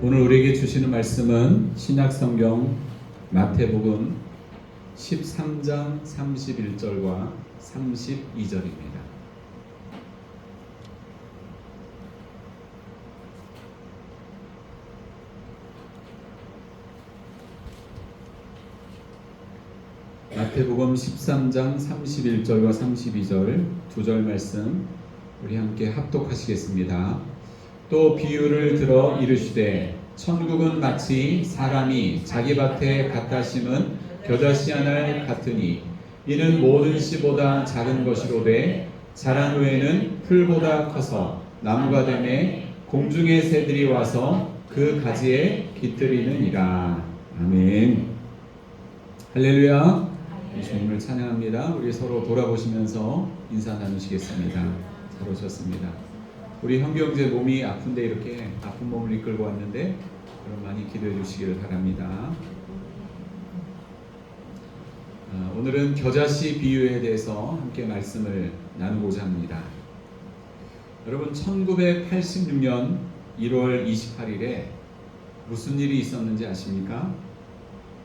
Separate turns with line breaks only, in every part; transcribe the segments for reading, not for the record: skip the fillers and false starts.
오늘 우리에게 주시는 말씀은 신약성경 마태복음 13장 31절과 32절입니다. 마태복음 13장 31절과 32절 두 절 말씀 우리 함께 합독하시겠습니다. 또 비유를 들어 이르시되 천국은 마치 사람이 자기 밭에 갖다 심은 겨자씨 하나 같으니 이는 모든 씨보다 작은 것이로되 자란 후에는 풀보다 커서 나무가 되매 공중의 새들이 와서 그 가지에 깃들이느니라. 아멘. 할렐루야. 주님을 찬양합니다. 우리 서로 돌아보시면서 인사 나누시겠습니다. 잘 오셨습니다. 우리 형경제 몸이 아픈데 이렇게 아픈 몸을 이끌고 왔는데 그럼 많이 기도해 주시기를 바랍니다. 오늘은 겨자씨 비유에 대해서 함께 말씀을 나누고자 합니다. 여러분 1986년 1월 28일에 무슨 일이 있었는지 아십니까?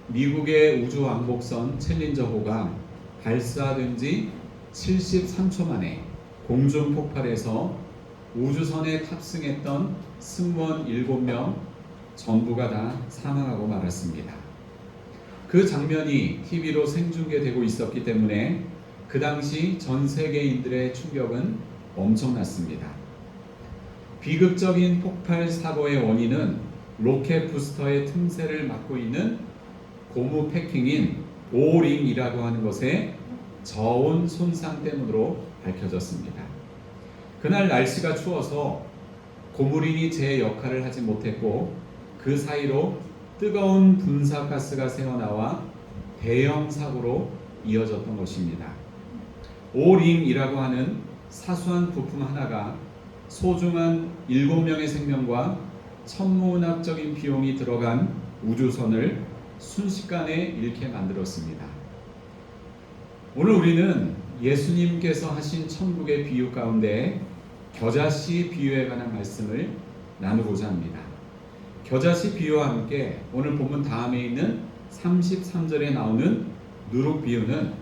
미국의 우주왕복선 챌린저호가 발사된 지 73초 만에 공중 폭발해서 우주선에 탑승했던 승무원 7명 전부가 다 사망하고 말았습니다. 그 장면이 TV로 생중계되고 있었기 때문에 그 당시 전 세계인들의 충격은 엄청났습니다. 비극적인 폭발 사고의 원인은 로켓 부스터의 틈새를 막고 있는 고무 패킹인 오링이라고 하는 것의 저온 손상 때문으로 밝혀졌습니다. 그날 날씨가 추워서 고무링이 제 역할을 하지 못했고 그 사이로 뜨거운 분사가스가 새어나와 대형 사고로 이어졌던 것입니다. 오링이라고 하는 사소한 부품 하나가 소중한 7명의 생명과 천문학적인 비용이 들어간 우주선을 순식간에 잃게 만들었습니다. 오늘 우리는 예수님께서 하신 천국의 비유 가운데 겨자씨 비유에 관한 말씀을 나누고자 합니다. 겨자씨 비유와 함께 오늘 본문 다음에 있는 33절에 나오는 누룩 비유는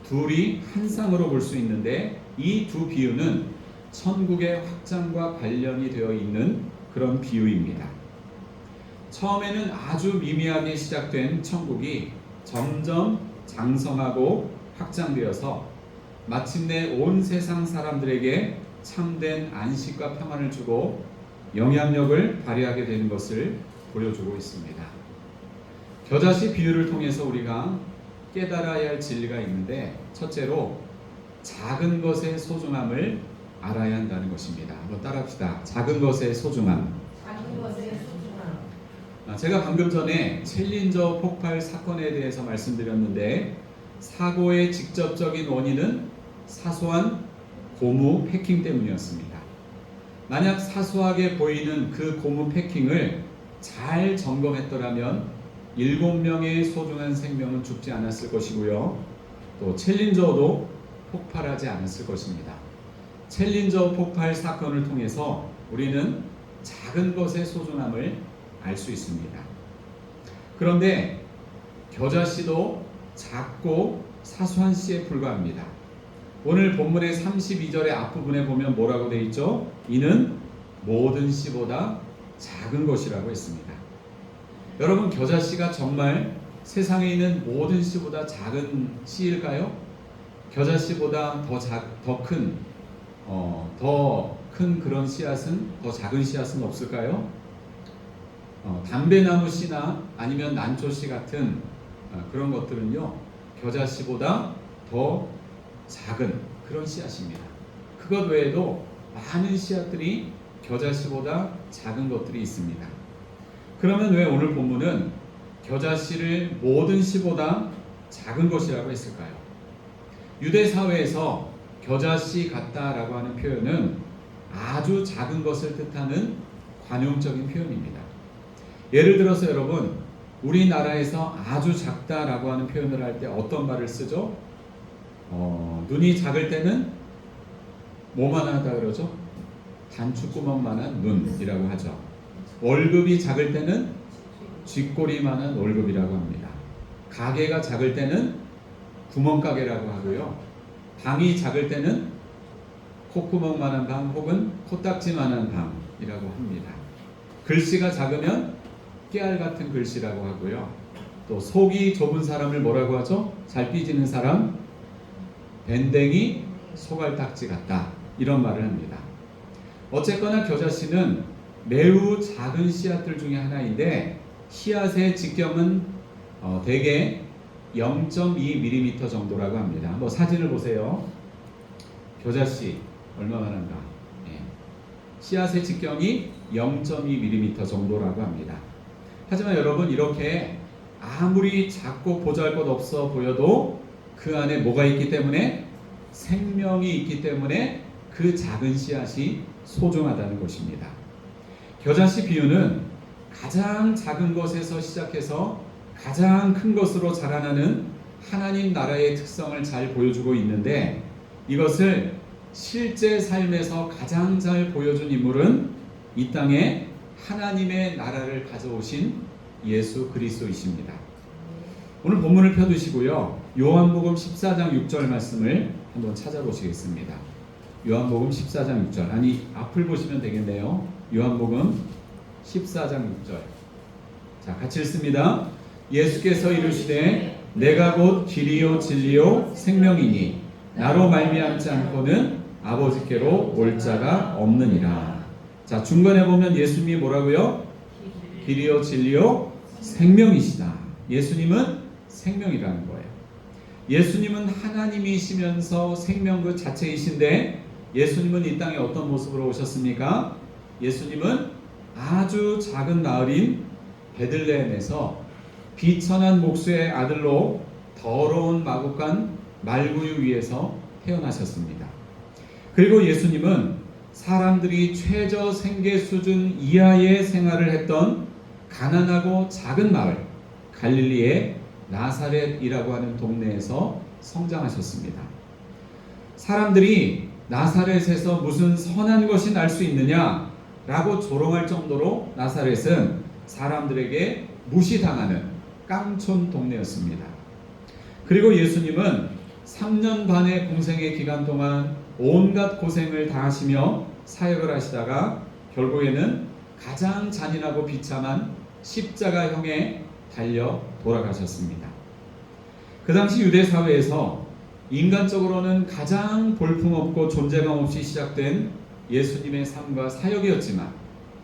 둘이 한 쌍으로 볼 수 있는데 이 두 비유는 천국의 확장과 관련이 되어 있는 그런 비유입니다. 처음에는 아주 미미하게 시작된 천국이 점점 장성하고 확장되어서 마침내 온 세상 사람들에게 참된 안식과 평안을 주고 영향력을 발휘하게 되는 것을 보여주고 있습니다. 겨자씨 비유를 통해서 우리가 깨달아야 할 진리가 있는데 첫째로 작은 것의 소중함을 알아야 한다는 것입니다. 한번 따라합시다. 작은 것의 소중함.
작은 것의 소중함.
제가 방금 전에 챌린저 폭발 사건에 대해서 말씀드렸는데 사고의 직접적인 원인은 사소한 고무 패킹 때문이었습니다. 만약 사소하게 보이는 그 고무 패킹을 잘 점검했더라면 7명의 소중한 생명은 죽지 않았을 것이고요. 또 챌린저도 폭발하지 않았을 것입니다. 챌린저 폭발 사건을 통해서 우리는 작은 것의 소중함을 알 수 있습니다. 그런데 겨자씨도 작고 사소한 씨에 불과합니다. 오늘 본문의 32절의 앞부분에 보면 뭐라고 되어 있죠? 이는 모든 씨보다 작은 것이라고 했습니다. 여러분 겨자씨가 정말 세상에 있는 모든 씨보다 작은 씨일까요? 겨자씨보다 더 큰 그런 씨앗은 더 작은 씨앗은 없을까요? 담배나무 씨나 아니면 난초씨 같은 그런 것들은요 겨자씨보다 더 작은 그런 씨앗입니다. 그것 외에도 많은 씨앗들이 겨자씨보다 작은 것들이 있습니다. 그러면 왜 오늘 본문은 겨자씨를 모든 씨보다 작은 것이라고 했을까요? 유대 사회에서 겨자씨 같다라고 하는 표현은 아주 작은 것을 뜻하는 관용적인 표현입니다. 예를 들어서 여러분 우리나라에서 아주 작다라고 하는 표현을 할 때 어떤 말을 쓰죠? 눈이 작을 때는 뭐만 하다 그러죠? 단추구멍만한 눈이라고 하죠. 월급이 작을 때는 쥐꼬리만한 월급이라고 합니다. 가게가 작을 때는 구멍가게라고 하고요. 방이 작을 때는 콧구멍만한 방 혹은 코딱지만한 방이라고 합니다. 글씨가 작으면 깨알 같은 글씨라고 하고요. 또 속이 좁은 사람을 뭐라고 하죠? 잘 삐지는 사람, 밴댕이 소갈딱지 같다, 이런 말을 합니다. 어쨌거나 겨자씨는 매우 작은 씨앗들 중에 하나인데 씨앗의 직경은 대개 0.2mm 정도라고 합니다. 한번 사진을 보세요. 겨자씨 얼마만한가? 씨앗의 직경이 0.2mm 정도라고 합니다. 하지만 여러분, 이렇게 아무리 작고 보잘것없어 보여도 그 안에 뭐가 있기 때문에? 생명이 있기 때문에 그 작은 씨앗이 소중하다는 것입니다. 겨자씨 비유는 가장 작은 것에서 시작해서 가장 큰 것으로 자라나는 하나님 나라의 특성을 잘 보여주고 있는데, 이것을 실제 삶에서 가장 잘 보여준 인물은 이 땅에 하나님의 나라를 가져오신 예수 그리스도이십니다. 오늘 본문을 펴두시고요, 요한복음 14장 6절 말씀을 한번 찾아보시겠습니다. 요한복음 14장 6절, 아니 앞을 보시면 되겠네요. 요한복음 14장 6절. 자, 같이 읽습니다. 예수께서 이르시되 내가 곧 길이요 진리요 생명이니 나로 말미암지 않고는 아버지께로 올 자가 없느니라. 자, 중간에 보면 예수님이 뭐라고요? 길이요 진리요 생명이시다. 예수님은 생명이라는 거예요. 예수님은 하나님이시면서 생명 그 자체이신데, 예수님은 이 땅에 어떤 모습으로 오셨습니까? 예수님은 아주 작은 마을인 베들레헴에서 비천한 목수의 아들로 더러운 마구간 말구유 위에서 태어나셨습니다. 그리고 예수님은 사람들이 최저 생계 수준 이하의 생활을 했던 가난하고 작은 마을 갈릴리의 나사렛이라고 하는 동네에서 성장하셨습니다. 사람들이 나사렛에서 무슨 선한 것이 날 수 있느냐 라고 조롱할 정도로 나사렛은 사람들에게 무시당하는 깡촌 동네였습니다. 그리고 예수님은 3년 반의 공생의 기간 동안 온갖 고생을 다 하시며 사역을 하시다가 결국에는 가장 잔인하고 비참한 십자가형에 달려 돌아가셨습니다. 그 당시 유대 사회에서 인간적으로는 가장 볼품없고 존재감 없이 시작된 예수님의 삶과 사역이었지만,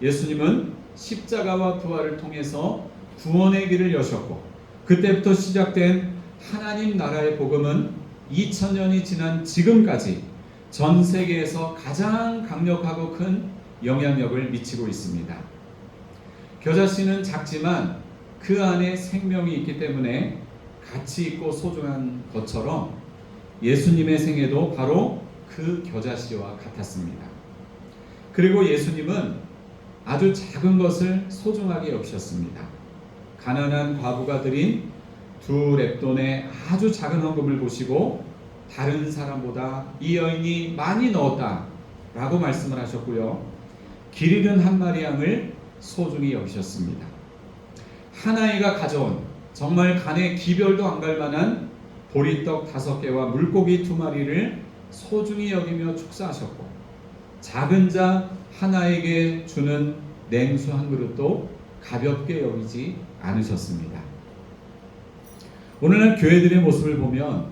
예수님은 십자가와 부활을 통해서 구원의 길을 여셨고, 그때부터 시작된 하나님 나라의 복음은 2000년이 지난 지금까지 전 세계에서 가장 강력하고 큰 영향력을 미치고 있습니다. 겨자씨는 작지만 그 안에 생명이 있기 때문에 가치 있고 소중한 것처럼 예수님의 생애도 바로 그 겨자씨와 같았습니다. 그리고 예수님은 아주 작은 것을 소중하게 여기셨습니다. 가난한 과부가 드린 2렙돈의 아주 작은 헌금을 보시고 다른 사람보다 이 여인이 많이 넣었다 라고 말씀을 하셨고요, 길 잃은 한 마리 양을 소중히 여기셨습니다. 하나이가 가져온 정말 간에 기별도 안 갈 만한 보리떡 5개와 물고기 2마리를 소중히 여기며 축사하셨고, 작은 자 하나에게 주는 냉수 한 그릇도 가볍게 여기지 않으셨습니다. 오늘날 교회들의 모습을 보면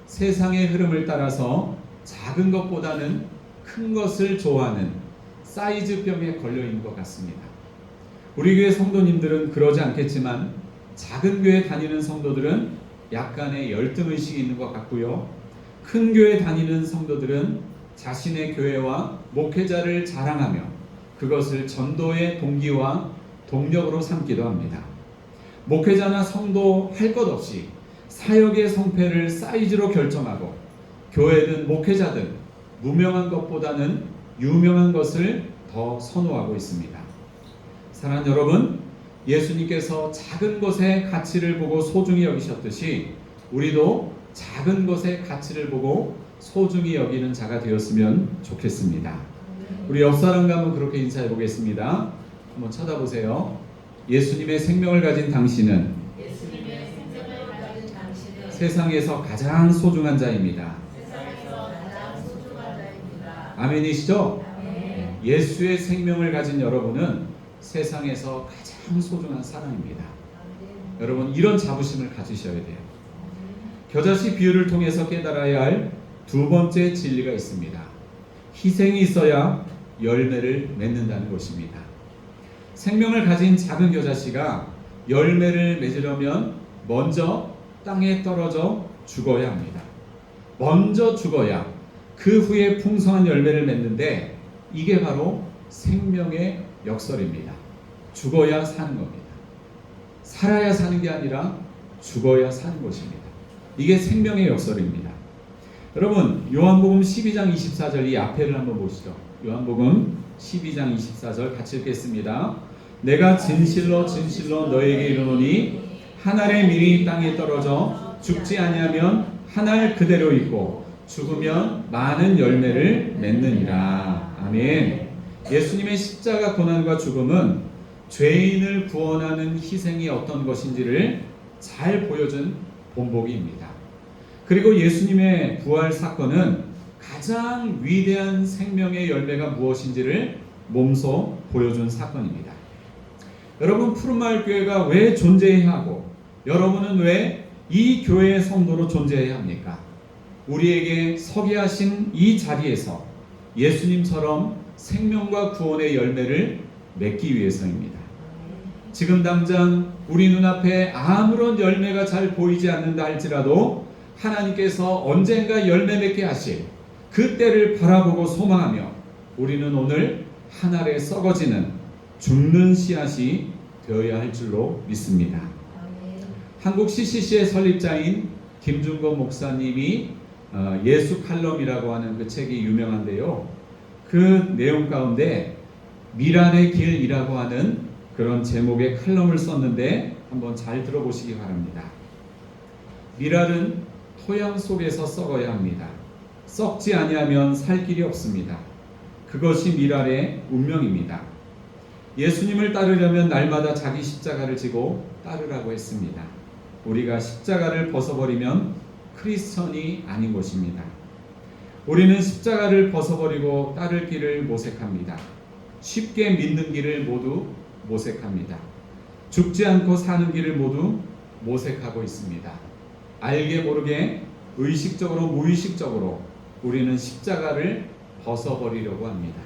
세상의 흐름을 따라서 작은 것보다는 큰 것을 좋아하는 사이즈병에 걸려 있는 것 같습니다. 우리 교회 성도님들은 그러지 않겠지만 작은 교회 다니는 성도들은 약간의 열등의식이 있는 것 같고요, 큰 교회 다니는 성도들은 자신의 교회와 목회자를 자랑하며 그것을 전도의 동기와 동력으로 삼기도 합니다. 목회자나 성도 할 것 없이 사역의 성패를 사이즈로 결정하고, 교회든 목회자든 무명한 것보다는 유명한 것을 더 선호하고 있습니다. 사랑하는 여러분, 예수님께서 작은 것의 가치를 보고 소중히 여기셨듯이 우리도 작은 것의 가치를 보고 소중히 여기는 자가 되었으면 좋겠습니다. 우리 옆 사람과 한번 그렇게 인사해 보겠습니다. 한번 쳐다보세요. 예수님의 생명을 가진 당신은
예수님의 생명을 가진 당신은
세상에서 가장 소중한 자입니다.
세상에서 가장 소중한 자입니다.
아멘이시죠?
아멘.
예수의 생명을 가진 여러분은 세상에서 가장 소중한 사람입니다. 여러분 이런 자부심을 가지셔야 돼요. 겨자씨 비유를 통해서 깨달아야 할 두 번째 진리가 있습니다. 희생이 있어야 열매를 맺는다는 것입니다. 생명을 가진 작은 겨자씨가 열매를 맺으려면 먼저 땅에 떨어져 죽어야 합니다. 먼저 죽어야 그 후에 풍성한 열매를 맺는데 이게 바로 생명의 역설입니다. 죽어야 사는 겁니다. 살아야 사는 게 아니라 죽어야 사는 것입니다. 이게 생명의 역설입니다. 여러분 요한복음 12장 24절 이 앞에를 한번 보시죠. 요한복음 12장 24절 같이 읽겠습니다. 내가 진실로 진실로 너에게 이르노니 한 알의 밀이 땅에 떨어져 죽지 아니하면 한 알 그대로 있고 죽으면 많은 열매를 맺느니라. 아멘. 예수님의 십자가 고난과 죽음은 죄인을 구원하는 희생이 어떤 것인지를 잘 보여준 본보기입니다. 그리고 예수님의 부활 사건은 가장 위대한 생명의 열매가 무엇인지를 몸소 보여준 사건입니다. 여러분 푸른마을 교회가 왜 존재해야 하고 여러분은 왜 이 교회의 성도로 존재해야 합니까? 우리에게 서게 하신 이 자리에서 예수님처럼 생명과 구원의 열매를 맺기 위해서입니다. 지금 당장 우리 눈앞에 아무런 열매가 잘 보이지 않는다 할지라도 하나님께서 언젠가 열매 맺게 하실 그 때를 바라보고 소망하며 우리는 오늘 한 알에 썩어지는 죽는 씨앗이 되어야 할 줄로 믿습니다. 한국 CCC의 설립자인 김준건 목사님이 예수 칼럼이라고 하는 그 책이 유명한데요. 그 내용 가운데 미랄의 길이라고 하는 그런 제목의 칼럼을 썼는데 한번 잘 들어보시기 바랍니다. 미랄은 토양 속에서 썩어야 합니다. 썩지 아니하면 살 길이 없습니다. 그것이 미랄의 운명입니다. 예수님을 따르려면 날마다 자기 십자가를 지고 따르라고 했습니다. 우리가 십자가를 벗어버리면 크리스천이 아닌 것입니다. 우리는 십자가를 벗어버리고 따를 길을 모색합니다. 쉽게 믿는 길을 모두 모색합니다. 죽지 않고 사는 길을 모두 모색하고 있습니다. 알게 모르게 의식적으로 무의식적으로 우리는 십자가를 벗어버리려고 합니다.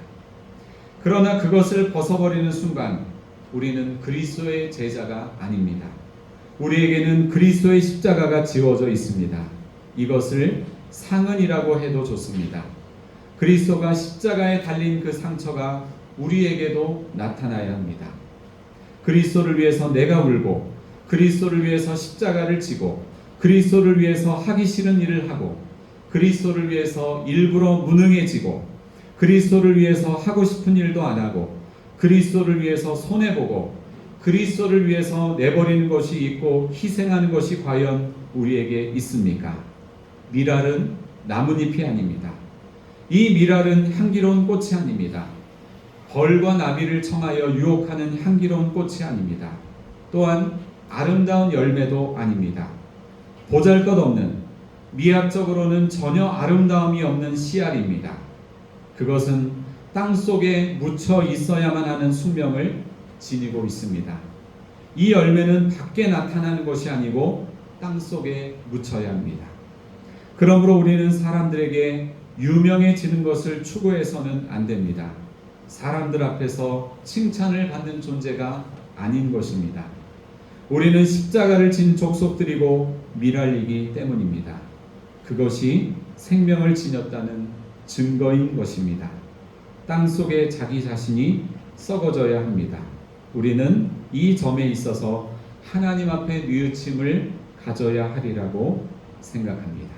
그러나 그것을 벗어버리는 순간 우리는 그리스도의 제자가 아닙니다. 우리에게는 그리스도의 십자가가 지워져 있습니다. 이것을 상흔이라고 해도 좋습니다. 그리스도가 십자가에 달린 그 상처가 우리에게도 나타나야 합니다. 그리스도를 위해서 내가 울고 그리스도를 위해서 십자가를 지고 그리스도를 위해서 하기 싫은 일을 하고 그리스도를 위해서 일부러 무능해지고 그리스도를 위해서 하고 싶은 일도 안 하고 그리스도를 위해서 손해보고 그리스도를 위해서 내버리는 것이 있고 희생하는 것이 과연 우리에게 있습니까? 미랄은 나뭇잎이 아닙니다. 이 미랄은 향기로운 꽃이 아닙니다. 벌과 나비를 청하여 유혹하는 향기로운 꽃이 아닙니다. 또한 아름다운 열매도 아닙니다. 보잘것없는 미학적으로는 전혀 아름다움이 없는 씨알입니다. 그것은 땅 속에 묻혀 있어야만 하는 숙명을 지니고 있습니다. 이 열매는 밖에 나타나는 것이 아니고 땅 속에 묻혀야 합니다. 그러므로 우리는 사람들에게 유명해지는 것을 추구해서는 안 됩니다. 사람들 앞에서 칭찬을 받는 존재가 아닌 것입니다. 우리는 십자가를 진 족속들이고 미랄이기 때문입니다. 그것이 생명을 지녔다는 증거인 것입니다. 땅 속에 자기 자신이 썩어져야 합니다. 우리는 이 점에 있어서 하나님 앞에 뉘우침을 가져야 하리라고 생각합니다.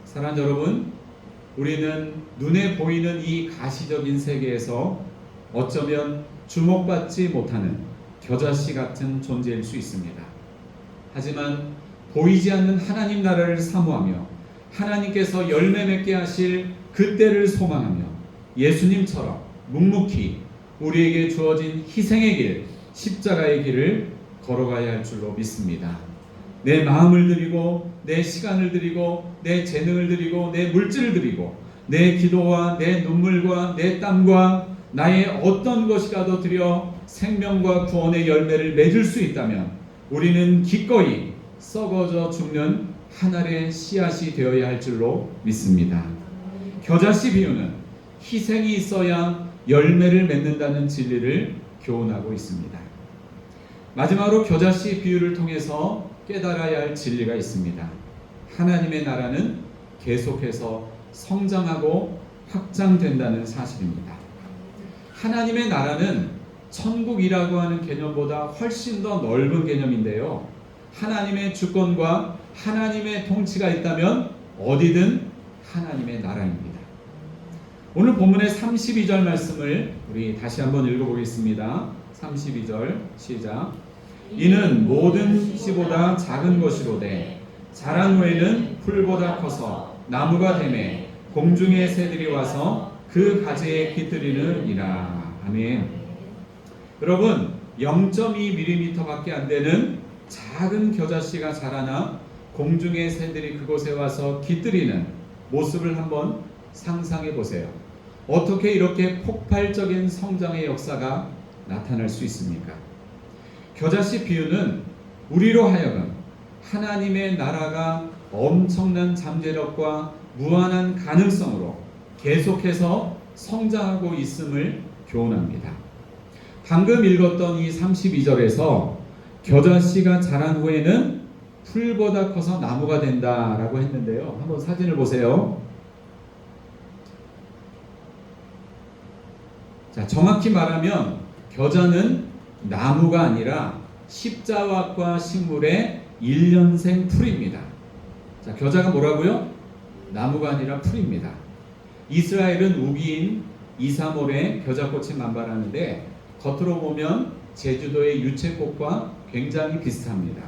사랑하는 여러분, 우리는 눈에 보이는 이 가시적인 세계에서 어쩌면 주목받지 못하는 겨자씨 같은 존재일 수 있습니다. 하지만 보이지 않는 하나님 나라를 사모하며 하나님께서 열매 맺게 하실 그 때를 소망하며 예수님처럼 묵묵히 우리에게 주어진 희생의 길, 십자가의 길을 걸어가야 할 줄로 믿습니다. 내 마음을 드리고 내 시간을 드리고 내 재능을 드리고 내 물질을 드리고 내 기도와 내 눈물과 내 땀과 나의 어떤 것이라도 드려 생명과 구원의 열매를 맺을 수 있다면 우리는 기꺼이 썩어져 죽는 한 알의 씨앗이 되어야 할 줄로 믿습니다. 겨자씨 비유는 희생이 있어야 열매를 맺는다는 진리를 교훈하고 있습니다. 마지막으로 겨자씨 비유를 통해서 깨달아야 할 진리가 있습니다. 하나님의 나라는 계속해서 성장하고 확장된다는 사실입니다. 하나님의 나라는 천국이라고 하는 개념보다 훨씬 더 넓은 개념인데요. 하나님의 주권과 하나님의 통치가 있다면 어디든 하나님의 나라입니다. 오늘 본문의 32절 말씀을 우리 다시 한번 읽어보겠습니다. 32절 시작. 이는 모든 씨보다 작은 것이로되 자란 후에는 풀보다 커서 나무가 되매 공중의 새들이 와서 그 가지에 깃들이느니라. 아멘. 여러분, 0.2mm밖에 안 되는 작은 겨자씨가 자라나 공중의 새들이 그곳에 와서 깃들이는 모습을 한번 상상해 보세요. 어떻게 이렇게 폭발적인 성장의 역사가 나타날 수 있습니까? 겨자씨 비유는 우리로 하여금 하나님의 나라가 엄청난 잠재력과 무한한 가능성으로 계속해서 성장하고 있음을 교훈합니다. 방금 읽었던 이 32절에서 겨자씨가 자란 후에는 풀보다 커서 나무가 된다라고 했는데요. 한번 사진을 보세요. 자, 정확히 말하면 겨자는 나무가 아니라 십자화과 식물의 1년생 풀입니다. 자, 겨자가 뭐라고요? 나무가 아니라 풀입니다. 이스라엘은 우기인 2, 3월에 겨자꽃이 만발하는데 겉으로 보면 제주도의 유채꽃과 굉장히 비슷합니다.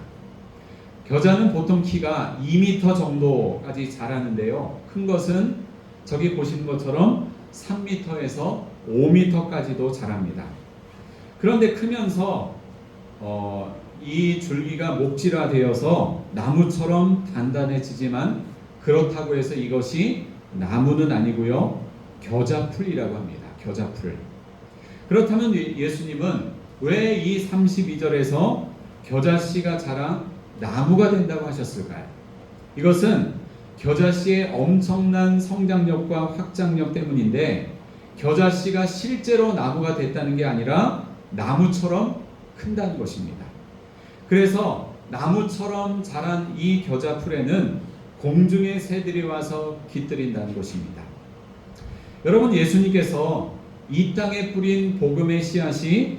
겨자는 보통 키가 2m 정도까지 자라는데요. 큰 것은 저기 보시는 것처럼 3m에서 5m까지도 자랍니다. 그런데 크면서 이 줄기가 목질화되어서 나무처럼 단단해지지만 그렇다고 해서 이것이 나무는 아니고요. 겨자풀이라고 합니다. 겨자풀. 그렇다면 예수님은 왜 이 32절에서 겨자씨가 자라 나무가 된다고 하셨을까요? 이것은 겨자씨의 엄청난 성장력과 확장력 때문인데 겨자씨가 실제로 나무가 됐다는 게 아니라 나무처럼 큰다는 것입니다. 그래서 나무처럼 자란 이 겨자풀에는 공중의 새들이 와서 깃들인다는 것입니다. 여러분, 예수님께서 이 땅에 뿌린 복음의 씨앗이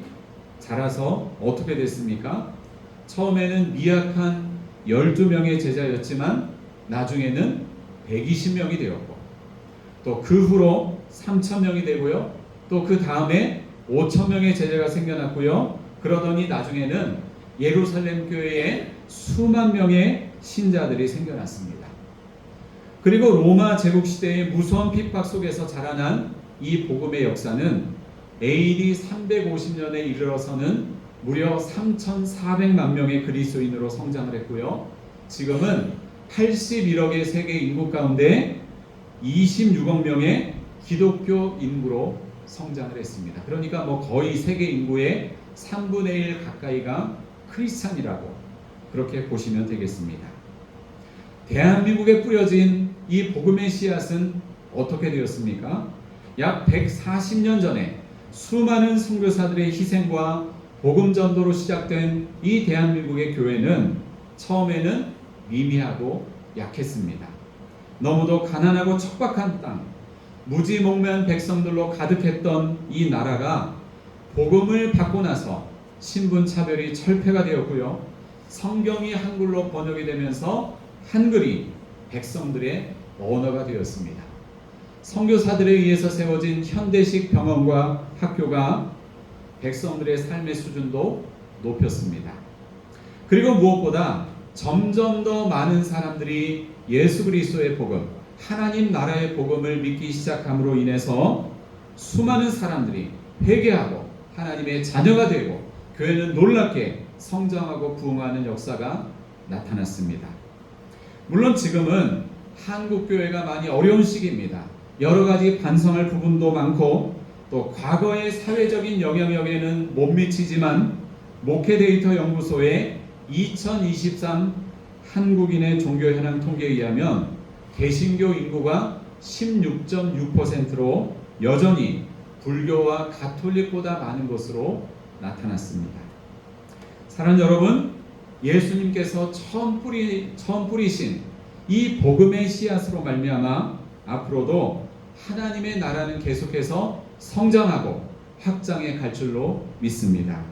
자라서 어떻게 됐습니까? 처음에는 미약한 12명의 제자였지만 나중에는 120명이 되었고 또 그 후로 3,000명이 되고요. 또 그 다음에 5,000명의 제자가 생겨났고요. 그러더니 나중에는 예루살렘 교회에 수만 명의 신자들이 생겨났습니다. 그리고 로마 제국 시대의 무서운 핍박 속에서 자라난 이 복음의 역사는 AD 350년에 이르러서는 무려 3,400만 명의 그리스도인으로 성장을 했고요. 지금은 81억의 세계 인구 가운데 26억 명의 기독교 인구로 성장을 했습니다. 그러니까 거의 세계 인구의 3분의 1 가까이가 크리스찬이라고 그렇게 보시면 되겠습니다. 대한민국에 뿌려진 이 복음의 씨앗은 어떻게 되었습니까? 약 140년 전에 수많은 선교사들의 희생과 복음 전도로 시작된 이 대한민국의 교회는 처음에는 미미하고 약했습니다. 너무도 가난하고 척박한 땅, 무지몽매한 백성들로 가득했던 이 나라가 복음을 받고 나서 신분차별이 철폐가 되었고요. 성경이 한글로 번역이 되면서 한글이 백성들의 언어가 되었습니다. 선교사들에 의해서 세워진 현대식 병원과 학교가 백성들의 삶의 수준도 높였습니다. 그리고 무엇보다 점점 더 많은 사람들이 예수 그리스도의 복음, 하나님 나라의 복음을 믿기 시작함으로 인해서 수많은 사람들이 회개하고 하나님의 자녀가 되고 교회는 놀랍게 성장하고 부흥하는 역사가 나타났습니다. 물론 지금은 한국 교회가 많이 어려운 시기입니다. 여러 가지 반성할 부분도 많고 또 과거의 사회적인 영향력에는 못 미치지만 목회 데이터 연구소의 2023 한국인의 종교 현황 통계에 의하면 개신교 인구가 16.6%로 여전히 불교와 가톨릭보다 많은 것으로 나타났습니다. 사랑하는 여러분, 예수님께서 처음 뿌리신 이 복음의 씨앗으로 말미암아 앞으로도 하나님의 나라는 계속해서 성장하고 확장해 갈 줄로 믿습니다.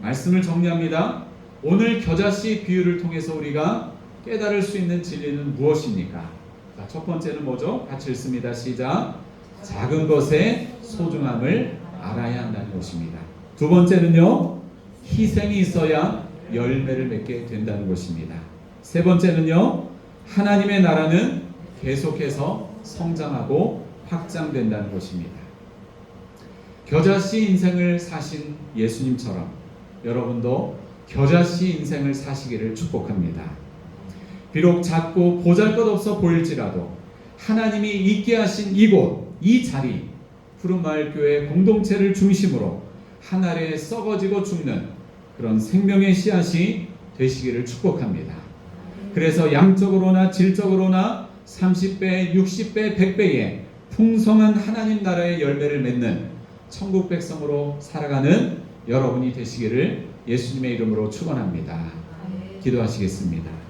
말씀을 정리합니다. 오늘 겨자씨 비유를 통해서 우리가 깨달을 수 있는 진리는 무엇입니까? 자, 첫 번째는 뭐죠? 같이 읽습니다. 시작. 작은 것의 소중함을 알아야 한다는 것입니다. 두 번째는요, 희생이 있어야 열매를 맺게 된다는 것입니다. 세 번째는요, 하나님의 나라는 계속해서 성장하고 확장된다는 것입니다. 겨자씨 인생을 사신 예수님처럼 여러분도 겨자씨 인생을 사시기를 축복합니다. 비록 작고 보잘것없어 보일지라도 하나님이 있게 하신 이곳, 이 자리, 푸른마을교회 공동체를 중심으로 하늘에 썩어지고 죽는 그런 생명의 씨앗이 되시기를 축복합니다. 그래서 양적으로나 질적으로나 30배, 60배, 100배의 풍성한 하나님 나라의 열매를 맺는 천국 백성으로 살아가는 여러분이 되시기를 예수님의 이름으로 축원합니다. 기도하시겠습니다.